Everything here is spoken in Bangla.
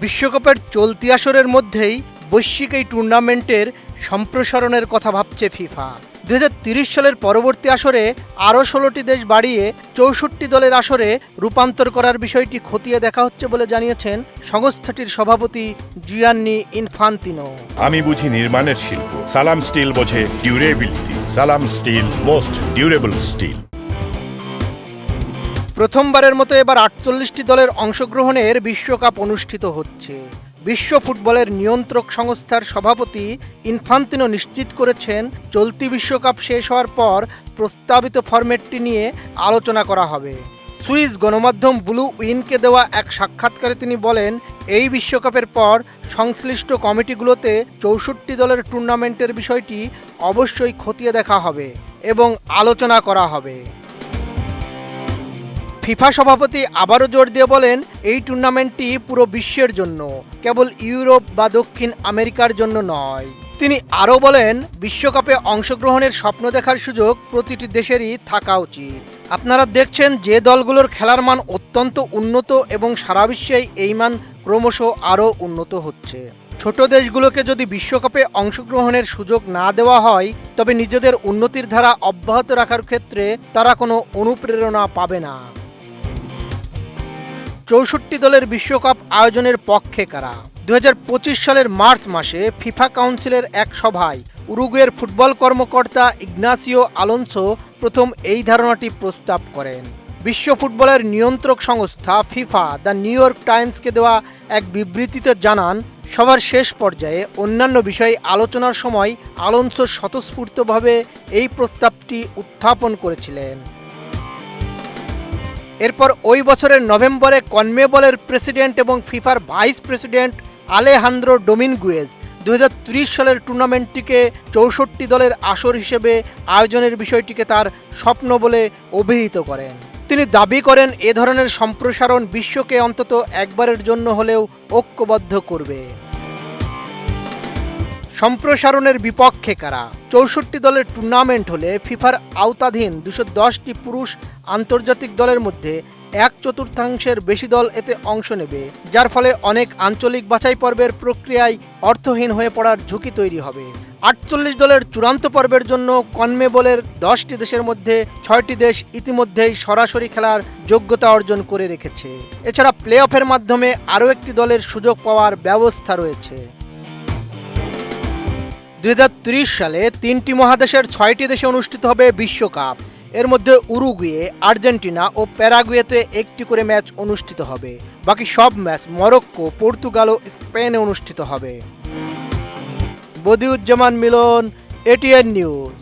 বিশ্বকাপের চলতি আসরের মধ্যেই বৈশ্বিক এই টুর্নামেন্টের সম্প্রসারণের কথা ভাবছে ফিফা। 2030 সালের পরবর্তী আসরে আরও 16টি দেশ বাড়িয়ে 64 দলের আসরে রূপান্তর করার বিষয়টি খতিয়ে দেখা হচ্ছে বলে জানিয়েছেন সংস্থাটির সভাপতি জিয়ান্নি ইনফান্তিনো। আমি বুঝি নির্মাণের শিল্প, সালাম স্টিল বোঝে ডিউরেবিলিটি। সালাম স্টিল, মোস্ট ডিউরেবল স্টিল। প্রথমবারের মতো এবার 48টি দলের অংশগ্রহণের বিশ্বকাপ অনুষ্ঠিত হচ্ছে। বিশ্ব ফুটবলের নিয়ন্ত্রক সংস্থার সভাপতি ইনফান্তিনো নিশ্চিত করেছেন, চলতি বিশ্বকাপ শেষ হওয়ার পর প্রস্তাবিত ফরম্যাটটি নিয়ে আলোচনা করা হবে। সুইস গণমাধ্যম ব্লু উইনকে দেওয়া এক সাক্ষাৎকারে তিনি বলেন, এই বিশ্বকাপের পর সংশ্লিষ্ট কমিটিগুলোতে 64 দলের টুর্নামেন্টের বিষয়টি অবশ্যই খতিয়ে দেখা হবে এবং আলোচনা করা হবে। ফিফা সভাপতি আবারও জোর দিয়ে বলেন, এই টুর্নামেন্টটি পুরো বিশ্বের জন্য, কেবল ইউরোপ বা দক্ষিণ আমেরিকার জন্য নয়। তিনি আরও বলেন, বিশ্বকাপে অংশগ্রহণের স্বপ্ন দেখার সুযোগ প্রতিটি দেশেরই থাকা উচিত। আপনারা দেখছেন যে দলগুলোর খেলার মান অত্যন্ত উন্নত এবং সারা বিশ্বেই এই মান ক্রমশ আরও উন্নত হচ্ছে। ছোট দেশগুলোকে যদি বিশ্বকাপে অংশগ্রহণের সুযোগ না দেওয়া হয়, তবে নিজেদের উন্নতির ধারা অব্যাহত রাখার ক্ষেত্রে তারা কোনো অনুপ্রেরণা পাবে না। 64 দলের বিশ্বকাপ আয়োজনের পক্ষে কারা? 2025 সালের মার্চ মাসে ফিফা কাউন্সিলের এক সভায় উরুগুয়ের ফুটবল কর্মকর্তা ইগনাসিও আলোনসো প্রথম এই ধারণাটি প্রস্তাব করেন। বিশ্ব ফুটবলের নিয়ন্ত্রক সংস্থা ফিফা দ্য নিউ ইয়র্ক টাইমসকে দেওয়া এক বিবৃতিতে জানান, সভার শেষ পর্যায়ে অন্যান্য বিষয়ে আলোচনার সময় আলোনসো স্বতঃস্ফূর্তভাবে এই প্রস্তাবটি উত্থাপন করেছিলেন। এরপর ওই বছরের নভেম্বরে কনমেবলের প্রেসিডেন্ট এবং ফিফার ভাইস প্রেসিডেন্ট আলেহান্দ্রো ডোমিনগুয়েজ 2030 সালের টুর্নামেন্টটিকে 64 দলের আসর হিসেবে আয়োজনের বিষয়টিকে তার স্বপ্ন বলে অভিহিত করেন। তিনি দাবি করেন, এ ধরনের সম্প্রসারণ বিশ্বকে অন্তত একবারের জন্য হলেও ঐক্যবদ্ধ করবে। সম্প্রসারণের বিপক্ষে কারা? 64 দলের টুর্নামেন্ট হলে ফিফার আওতাধীন 210টি পুরুষ আন্তর্জাতিক দলের মধ্যে 1/4 বেশি দল এতে অংশ নেবে, যার ফলে অনেক আঞ্চলিক বাছাই পর্বের প্রক্রিয়ায় অর্থহীন হয়ে পড়ার ঝুঁকি তৈরি হবে। 48 দলের চূড়ান্ত পর্বের জন্য কনমেবলের 10টি দেশের মধ্যে 6টি দেশ ইতিমধ্যেই সরাসরি খেলার যোগ্যতা অর্জন করে রেখেছে। এছাড়া প্লে অফের মাধ্যমে আরও একটি দলের সুযোগ পাওয়ার ব্যবস্থা রয়েছে। 2030 সালে 3টি মহাদেশের 6টি দেশে অনুষ্ঠিত হবে বিশ্বকাপ। এর মধ্যে উরুগুয়ে, আর্জেন্টিনা ও প্যারাগুয়েতে একটি করে ম্যাচ অনুষ্ঠিত হবে। বাকি সব ম্যাচ মরক্কো, পর্তুগাল ও স্পেনে অনুষ্ঠিত হবে। বদিউজ্জামান মিলন, এটিএন নিউজ।